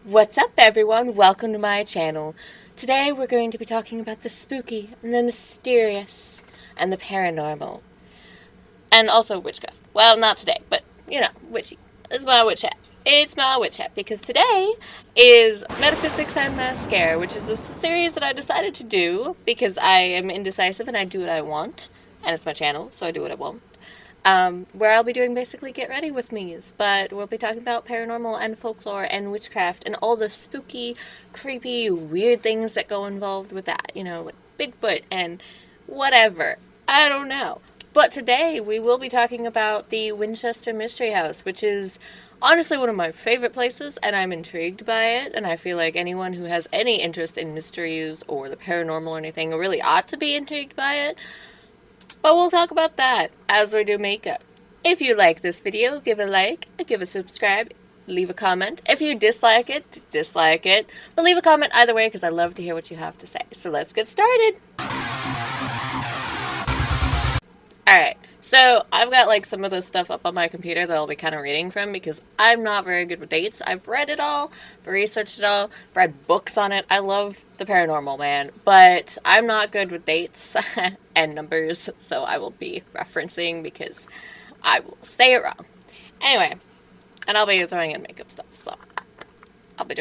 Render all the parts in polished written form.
What's up, everyone? Welcome to my channel. Today we're going to be talking about the spooky and the mysterious and the paranormal. And also witchcraft. Well, not today, but, witchy. It's my witch hat. It's my witch hat, because today is Metaphysics and Mascara, which is a series that I decided to do because I am indecisive and I do what I want. And it's my channel, so I do what I want. Where I'll be doing basically get ready with me's, but we'll be talking about paranormal and folklore and witchcraft and all the spooky, creepy, weird things that go involved with that, like Bigfoot and whatever. I don't know. But today we will be talking about the Winchester Mystery House, which is honestly one of my favorite places, and I'm intrigued by it, and I feel like anyone who has any interest in mysteries or the paranormal or anything really ought to be intrigued by it. But we'll talk about that as we do makeup. If you like this video, give a like, give a subscribe, leave a comment. If you dislike it, dislike it. But leave a comment either way because I love to hear what you have to say. So let's get started. Alright, so I've got some of this stuff up on my computer that I'll be kind of reading from because I'm not very good with dates. I've read it all, I've researched it all, I've read books on it. I love the paranormal, man, but I'm not good with dates and numbers, so I will be referencing because I will say it wrong. Anyway, and I'll be throwing in makeup stuff, so I'm not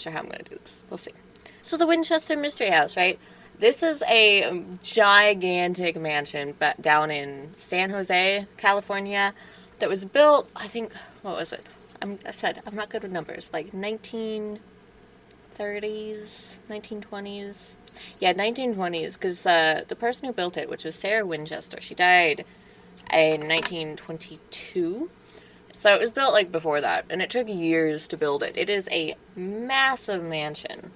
sure how I'm going to do this. We'll see. So the Winchester Mystery House, right? This is a gigantic mansion down in San Jose, California, that was built, I think, what was it? I'm not good with numbers, like 1930s, 1920s. Yeah, 1920s, because the person who built it, which was Sarah Winchester, she died in 1922. So it was built before that, and it took years to build it. It is a massive mansion.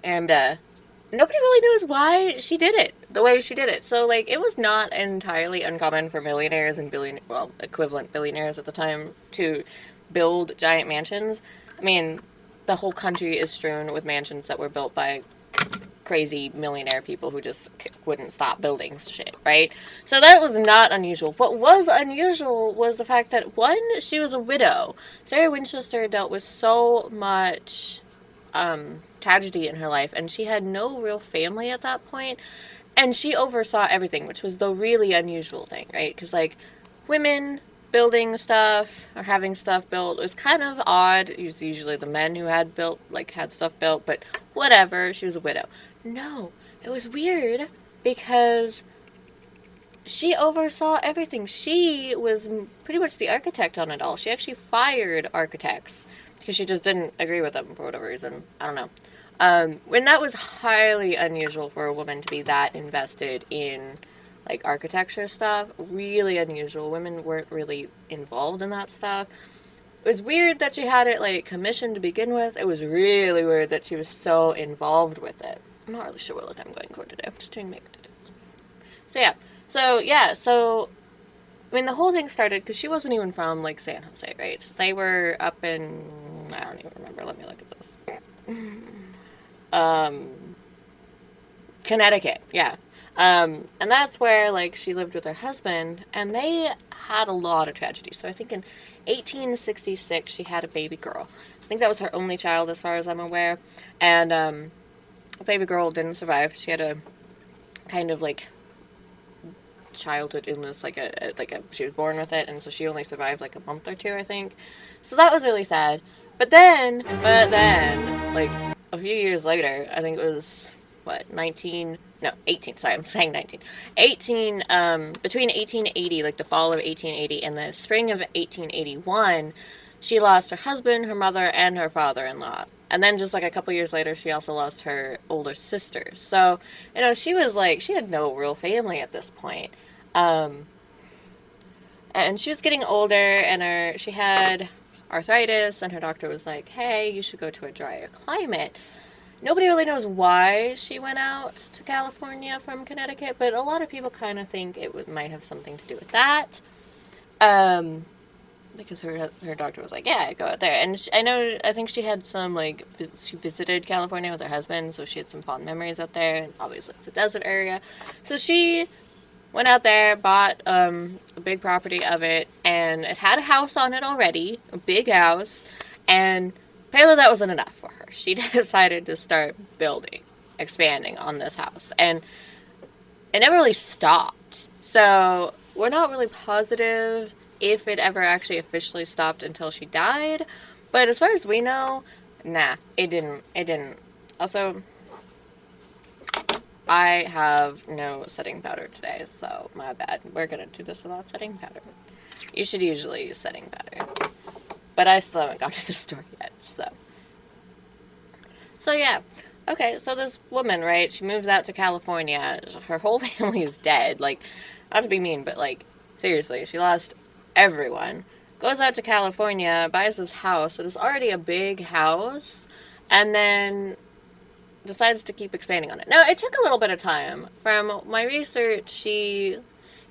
And nobody really knows why she did it the way she did it. So, it was not entirely uncommon for millionaires and equivalent billionaires at the time to build giant mansions. I mean, the whole country is strewn with mansions that were built by crazy millionaire people who just wouldn't stop building shit, right? So that was not unusual. What was unusual was the fact that, one, she was a widow. Sarah Winchester dealt with so much tragedy in her life, and she had no real family at that point, and she oversaw everything, which was the really unusual thing, right? Because women building stuff or having stuff built was kind of odd. It was usually the men who had stuff built, but whatever. She was a widow. No, it was weird because she oversaw everything. She was pretty much the architect on it all. She actually fired architects because she just didn't agree with them for whatever reason. I don't know. When that was highly unusual for a woman to be that invested in, architecture stuff. Really unusual. Women weren't really involved in that stuff. It was weird that she had it, commissioned to begin with. It was really weird that she was so involved with it. I'm not really sure what look I'm going for today. I'm just doing makeup today. So, I mean, the whole thing started because she wasn't even from, San Jose, right? They were up in, I don't even remember. Let me look at this. Connecticut, yeah. And that's where, she lived with her husband, and they had a lot of tragedy. So I think in 1866, she had a baby girl. I think that was her only child, as far as I'm aware. And, the baby girl didn't survive. She had a kind of, childhood illness, she was born with it, and so she only survived, a month or two, I think. So that was really sad. But then, a few years later, I think it was, 18, sorry, I'm saying 19. Between 1880, the fall of 1880 and the spring of 1881, she lost her husband, her mother, and her father-in-law. And then just, a couple years later, she also lost her older sister. So, she was, she had no real family at this point. And she was getting older, and she had arthritis, and her doctor was like, hey, you should go to a drier climate. Nobody really knows why she went out to California from Connecticut, but a lot of people kind of think it might have something to do with that. Because her doctor was like, yeah, go out there. And I think she had some, she visited California with her husband, so she had some fond memories out there, and obviously it's a desert area. So she went out there, bought a big property of it, and it had a house on it already, a big house, and apparently that wasn't enough for her. She decided to start expanding on this house, and it never really stopped. So we're not really positive if it ever actually officially stopped until she died, but as far as we know, nah, it didn't. Also, I have no setting powder today, so my bad. We're gonna do this without setting powder. You should usually use setting powder, but I still haven't got to the store yet, so. So yeah, okay, so this woman, right, she moves out to California. Her whole family is dead. Like, not to be mean, but like, seriously, she lost everyone. Goes out to California, buys this house. It is already a big house, and then decides to keep expanding on it. Now, it took a little bit of time. From my research, she,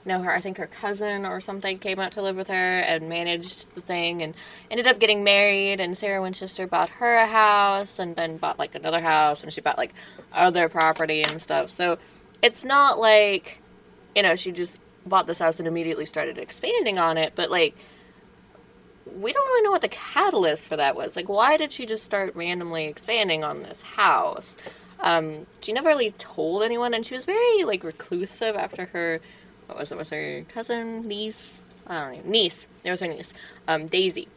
I think her cousin or something came out to live with her and managed the thing and ended up getting married, and Sarah Winchester bought her a house and then bought, like, another house, and she bought, like, other property and stuff. So it's not like, she just bought this house and immediately started expanding on it, but, like, we don't really know what the catalyst for that was. Like, why did she just start randomly expanding on this house? She never really told anyone, and she was very, like, reclusive after her, was her cousin, niece? I don't know, niece. There was her niece. Daisy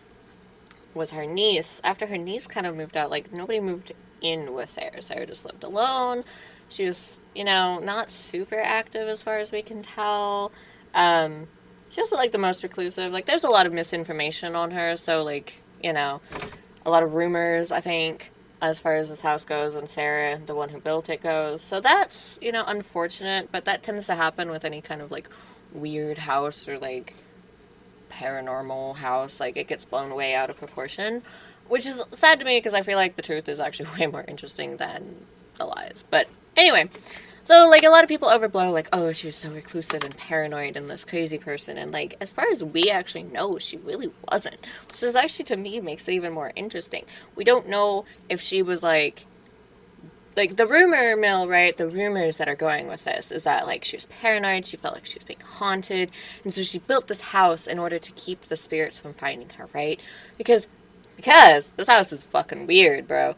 was her niece. After her niece kind of moved out, like, nobody moved in with Sarah. Sarah just lived alone. She was, not super active as far as we can tell. She wasn't, like, the most reclusive. Like, there's a lot of misinformation on her, so, like, a lot of rumors, I think, as far as this house goes, and Sarah, the one who built it, goes. So that's, unfortunate, but that tends to happen with any kind of, like, weird house or, like, paranormal house. Like, it gets blown way out of proportion, which is sad to me because I feel like the truth is actually way more interesting than the lies. But anyway, so, like, a lot of people overblow, like, oh, she was so reclusive and paranoid and this crazy person. And, like, as far as we actually know, she really wasn't. Which is actually, to me, makes it even more interesting. We don't know if she was, like, the rumor mill, right? The rumors that are going with this is that, like, she was paranoid. She felt like she was being haunted. And so she built this house in order to keep the spirits from finding her, right? Because this house is fucking weird, bro.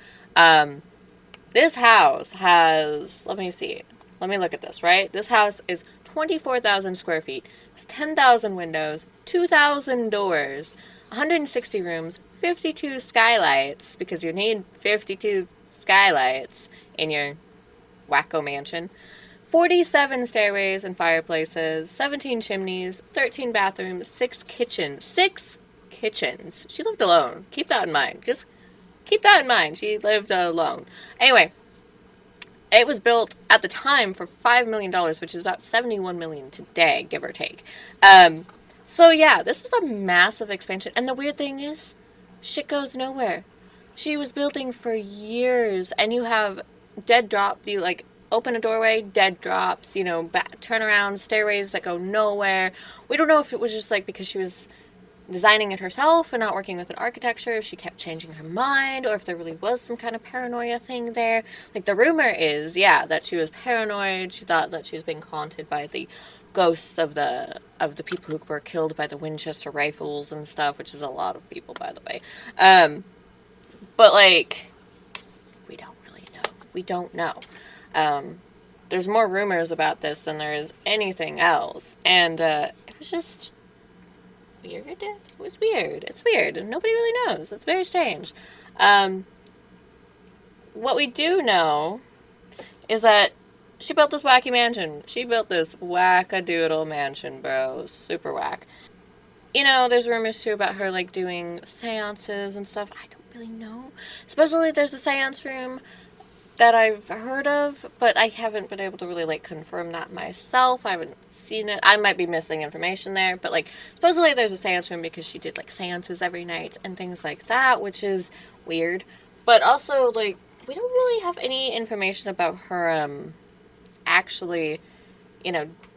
This house has, let me see. Let me look at this, right? This house is 24,000 square feet. It's 10,000 windows, 2,000 doors, 160 rooms, 52 skylights, because you need 52 skylights in your wacko mansion, 47 stairways and fireplaces, 17 chimneys, 13 bathrooms, 6 kitchens. 6 kitchens. She lived alone. Keep that in mind. Just keep that in mind. She lived alone. Anyway, it was built at the time for $5 million, which is about $71 million today, give or take. So yeah, this was a massive expansion. And the weird thing is, shit goes nowhere. She was building for years, and you have dead drop. You, like, open a doorway, dead drops, turnaround stairways that go nowhere. We don't know if it was just, like, because she was designing it herself and not working with an architecture, if she kept changing her mind, or if there really was some kind of paranoia thing there. Like, the rumor is, yeah, that she was paranoid. She thought that she was being haunted by the ghosts of the people who were killed by the Winchester rifles and stuff, which is a lot of people, by the way. But, like, we don't really know. We don't know. There's more rumors about this than there is anything else, and it was just weird. It was weird. It's weird, and nobody really knows. It's very strange. What we do know is that she built this wacky mansion. She built this wackadoodle mansion, bro. Super whack. There's rumors, too, about her, like, doing seances and stuff. I don't really know. Supposedly there's a seance room that I've heard of, but I haven't been able to really, like, confirm that myself. I haven't seen it. I might be missing information there, but, like, supposedly there's a seance room because she did, like, seances every night and things like that, which is weird. But also, like, we don't really have any information about her, actually,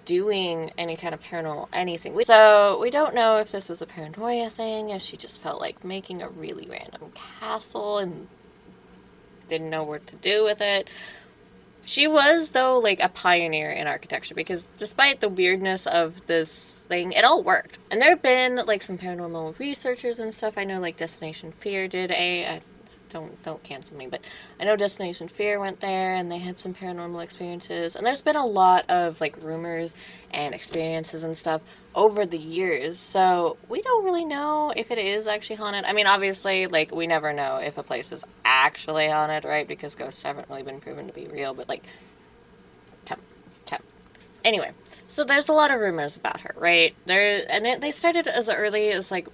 doing any kind of paranormal anything. So, we don't know if this was a paranoia thing, if she just felt like making a really random castle and didn't know what to do with it. She was, though, like, a pioneer in architecture, because despite the weirdness of this thing, it all worked. And there have been, like, some paranormal researchers and stuff. I know, like, Destination Fear did don't cancel me, but I know Destination Fear went there, and they had some paranormal experiences. And there's been a lot of, like, rumors and experiences and stuff over the years, so we don't really know if it is actually haunted. I mean, obviously, like, we never know if a place is actually haunted, right? Because ghosts haven't really been proven to be real, but, like, come. Anyway, so there's a lot of rumors about her, right? They started as early as, like,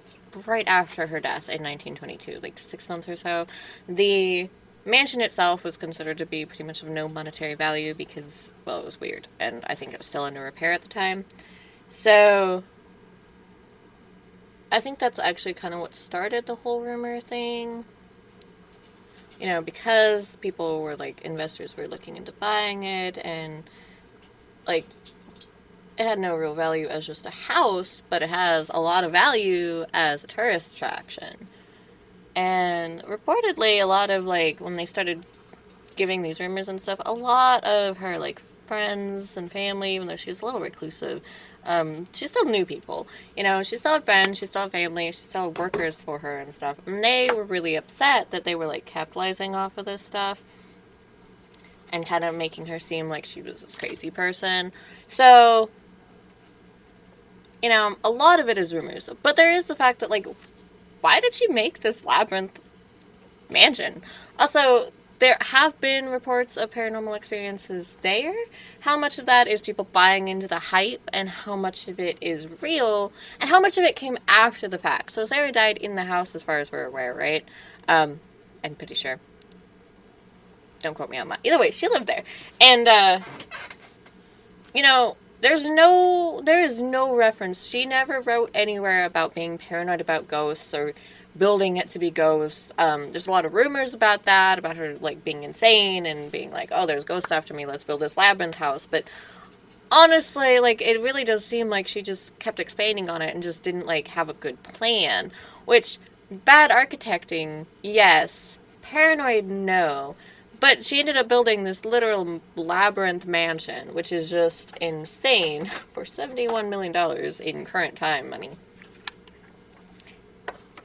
right after her death in 1922, like 6 months or so. The mansion itself was considered to be pretty much of no monetary value because, well, it was weird, and I think it was still under repair at the time. So, I think that's actually kind of what started the whole rumor thing. You know, because people were, like, investors were looking into buying it, and, like, it had no real value as just a house, but it has a lot of value as a tourist attraction. And reportedly, a lot of, like, when they started giving these rumors and stuff, a lot of her, like, friends and family, even though she was a little reclusive, she still knew people. You know, she still had friends, she still had family, she still had workers for her and stuff. And they were really upset that they were, like, capitalizing off of this stuff and kind of making her seem like she was this crazy person. So, you know, a lot of it is rumors. But there is the fact that, like, why did she make this labyrinth mansion? Also, there have been reports of paranormal experiences there. How much of that is people buying into the hype, and how much of it is real, and how much of it came after the fact? So Sarah died in the house as far as we're aware, right? I'm pretty sure. Don't quote me on that. Either way, she lived there. And, you know, there is no reference. She never wrote anywhere about being paranoid about ghosts or building it to be ghosts. There's a lot of rumors about that, about her, like, being insane and being like, oh, there's ghosts after me, let's build this labyrinth house. But honestly, like, it really does seem like she just kept expanding on it and just didn't, like, have a good plan. Which, bad architecting, yes. Paranoid, no. But she ended up building this literal labyrinth mansion, which is just insane for $71 million in current time money.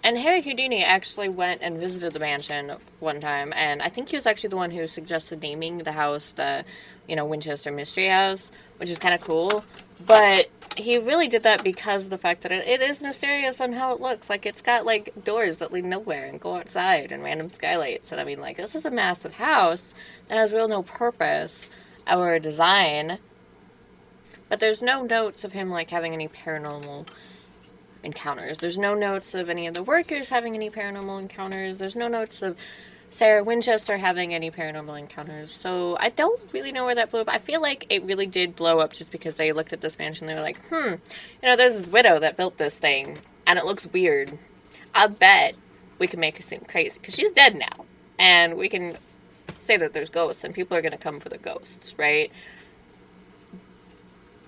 And Harry Houdini actually went and visited the mansion one time, and I think he was actually the one who suggested naming the house the, Winchester Mystery House, which is kind of cool. But he really did that because of the fact that it is mysterious on how it looks. Like, it's got, like, doors that lead nowhere and go outside and random skylights. And I mean, like, this is a massive house that has real no purpose or design. But there's no notes of him, like, having any paranormal encounters. There's no notes of any of the workers having any paranormal encounters. There's no notes of Sarah Winchester having any paranormal encounters. So I don't really know where that blew up. I feel like it really did blow up just because they looked at this mansion and they were like, there's this widow that built this thing and it looks weird. I bet we can make her seem crazy because she's dead now. And we can say that there's ghosts and people are going to come for the ghosts, right?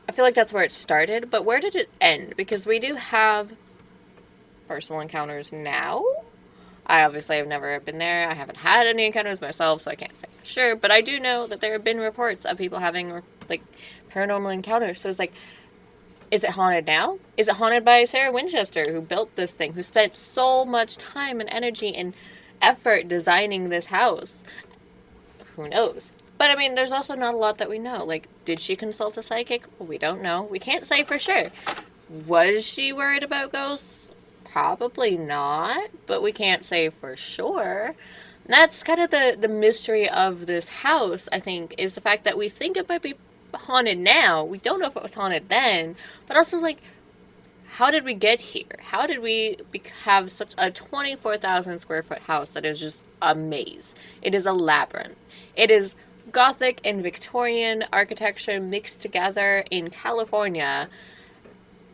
I feel like that's where it started, but where did it end? Because we do have personal encounters now. I obviously have never been there. I haven't had any encounters myself, so I can't say for sure. But I do know that there have been reports of people having, like, paranormal encounters. So it's like, is it haunted now? Is it haunted by Sarah Winchester, who built this thing, who spent so much time and energy and effort designing this house? Who knows? But, I mean, there's also not a lot that we know. Like, did she consult a psychic? Well, we don't know. We can't say for sure. Was she worried about ghosts? Probably not, but we can't say for sure. And that's kind of the mystery of this house, I think, is the fact that we think it might be haunted now. We don't know if it was haunted then, but also, like, how did we get here? How did we have such a 24,000 square foot house that is just a maze? It is a labyrinth. It is Gothic and Victorian architecture mixed together in California.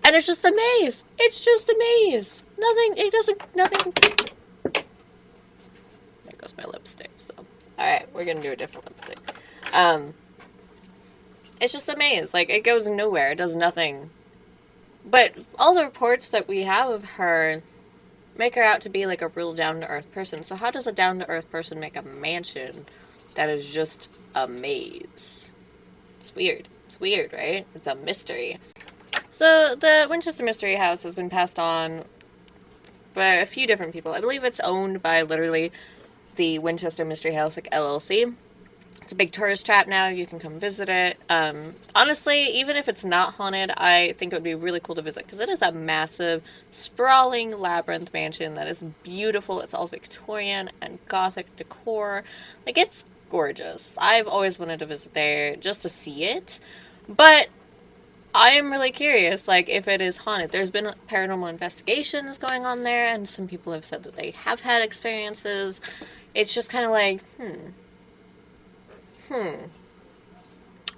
And it's just a maze. It's just a maze. Nothing. There goes my lipstick, so. Alright, we're gonna do a different lipstick. It's just a maze. Like, it goes nowhere. It does nothing. But all the reports that we have of her make her out to be, like, a real down-to-earth person. So how does a down-to-earth person make a mansion that is just a maze. It's weird. It's weird, right? It's a mystery. So the Winchester Mystery House has been passed on by a few different people. I believe it's owned by literally the Winchester Mystery House, like LLC. It's a big tourist trap now. You can come visit it. Honestly, even if it's not haunted, I think it would be really cool to visit because it is a massive, sprawling labyrinth mansion that is beautiful. It's all Victorian and Gothic decor. Like, it's gorgeous. I've always wanted to visit there just to see it. But I am really curious, like, if it is haunted. There's been paranormal investigations going on there, and some people have said that they have had experiences. It's just kind of like,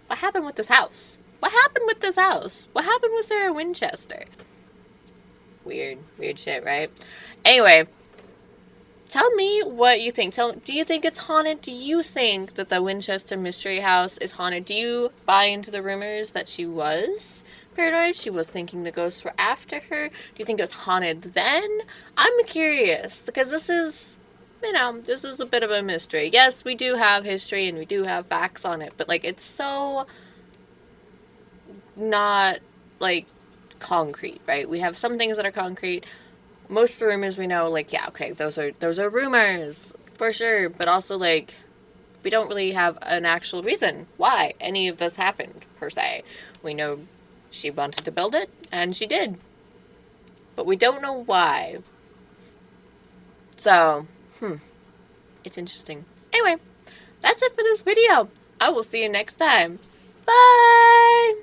what happened with this house? What happened with this house? What happened with Sarah Winchester? Weird shit, right? Anyway, tell me what you think. Do you think it's haunted? Do you think that the Winchester Mystery House is haunted? Do you buy into the rumors that she was paranoid? She was thinking the ghosts were after her? Do you think it was haunted then? I'm curious, because this is, this is a bit of a mystery. Yes, we do have history and we do have facts on it, but, like, it's so not, like, concrete, right? We have some things that are concrete. Most of the rumors we know, like, yeah, okay, those are rumors, for sure, but also, like, we don't really have an actual reason why any of this happened, per se. We know she wanted to build it, and she did. But we don't know why. So, it's interesting. Anyway, that's it for this video. I will see you next time. Bye!